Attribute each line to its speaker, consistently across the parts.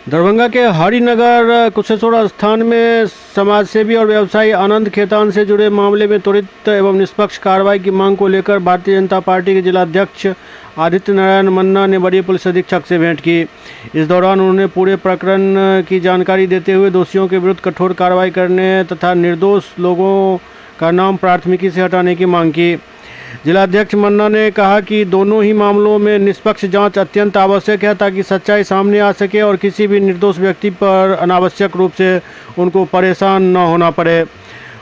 Speaker 1: दरभंगा के हरिनगर कुशेश्वर स्थान में समाजसेवी और व्यवसायी आनंद खेतान से जुड़े मामले में त्वरित एवं निष्पक्ष कार्रवाई की मांग को लेकर भारतीय जनता पार्टी के जिलाध्यक्ष आदित्य नारायण मन्ना ने वरीय पुलिस अधीक्षक से भेंट की। इस दौरान उन्होंने पूरे प्रकरण की जानकारी देते हुए दोषियों के विरुद्ध कठोर कार्रवाई करने तथा निर्दोष लोगों का नाम प्राथमिकी से हटाने की मांग की। जिलाध्यक्ष मन्ना ने कहा कि दोनों ही मामलों में निष्पक्ष जांच अत्यंत आवश्यक है ताकि सच्चाई सामने आ सके और किसी भी निर्दोष व्यक्ति पर अनावश्यक रूप से उनको परेशान न होना पड़े।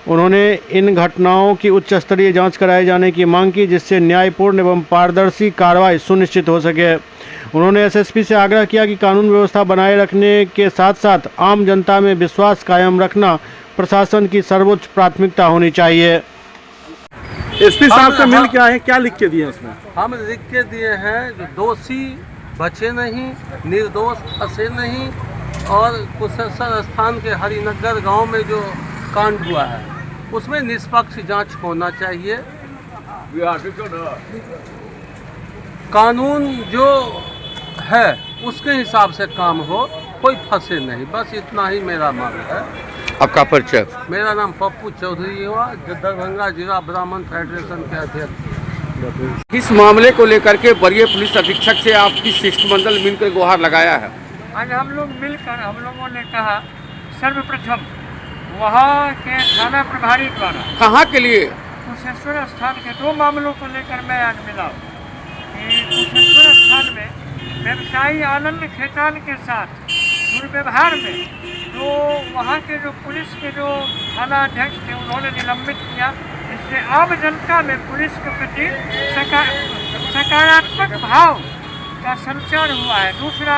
Speaker 1: उन्होंने इन घटनाओं की उच्च स्तरीय जांच कराए जाने की मांग की जिससे न्यायपूर्ण एवं पारदर्शी कार्रवाई सुनिश्चित हो सके। उन्होंने एसएसपी से आग्रह किया कि कानून व्यवस्था बनाए रखने के साथ साथ आम जनता में विश्वास कायम रखना प्रशासन की सर्वोच्च प्राथमिकता होनी चाहिए।
Speaker 2: एसपी साहब से मिल के आए, क्या लिख के दिए उसमें?
Speaker 3: हम लिख के दिए हैं जो दोषी बचे नहीं, निर्दोष फंसे नहीं और कुशेश्वर स्थान के हरिनगर गांव में जो कांड हुआ है उसमें निष्पक्ष जांच होना चाहिए। कानून जो है उसके हिसाब से काम हो, कोई फंसे नहीं, बस इतना ही मेरा मांग है।
Speaker 2: आपका परिचय?
Speaker 3: मेरा नाम पप्पू चौधरी हुआ, जो दरभंगा जिला ब्राह्मण फेडरेशन के अध्यक्ष।
Speaker 2: इस मामले को लेकर के वरीय पुलिस अधीक्षक से आपकी शिष्टमंडल मिलकर गुहार लगाया है।
Speaker 4: आज हम लोग मिलकर हम लोगों ने कहा सर्वप्रथम वहाँ के थाना प्रभारी द्वारा
Speaker 2: कहाँ के लिए?
Speaker 4: कुशेश्वर स्थान के दो मामलों को लेकर मैं आज मिला कि कुशेश्वर स्थान में व्यवसायी आनंद खेतान के साथ दुर्व्यवहार में जो वहाँ के जो पुलिस के जो थाना अध्यक्ष थे उन्होंने निलंबित किया। इससे आम जनता में पुलिस के प्रति सकारात्मक भाव का संचार हुआ है। दूसरा,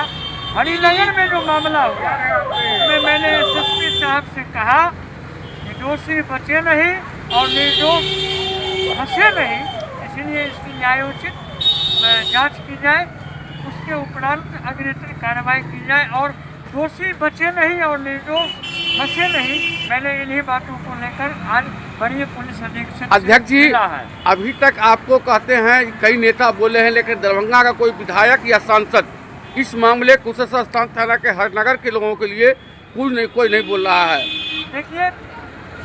Speaker 4: हरिनगर में जो मामला हुआ उसमें मैंने एसएसपी साहब से कहा कि दोषी बचे नहीं और निर्दोष फंसे नहीं, इसलिए इसकी न्यायोचित जांच की जाए, उसके उपरांत अग्रेतर कार्रवाई की जाए और दोषी बचे नहीं और निर्दोष फंसे नहीं। मैंने इन्हीं बातों को लेकर आज वरीय पुलिस अधीक्षक
Speaker 2: अध्यक्ष जी, अभी तक आपको कहते हैं कई नेता बोले हैं, लेकिन दरभंगा का कोई विधायक या सांसद इस मामले कुशेश्वर स्थान थाना के हरिनगर के लोगों के लिए कोई नहीं बोल रहा है।
Speaker 4: देखिए,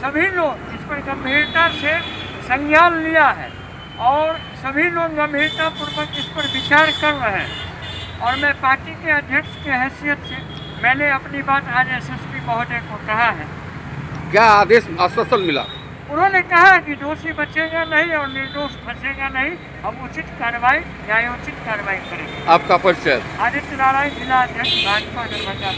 Speaker 4: सभी लोग इस पर गंभीरता से संज्ञान लिया है और सभी लोग गंभीरता पूर्वक इस पर विचार कर रहे हैं और मैं पार्टी के अध्यक्ष के हैसियत से मैंने अपनी बात आज एसएसपी महोदय को कहा है।
Speaker 2: क्या आदेश आश्वासन मिला?
Speaker 4: उन्होंने कहा कि दोषी बचेगा नहीं और निर्दोष फंसेगा नहीं, हम उचित कार्रवाई न्यायोचित कार्रवाई करेंगे।
Speaker 2: आपका परिचय?
Speaker 4: आदित्य नारायण, जिला अध्यक्ष भाजपा दरभंगा।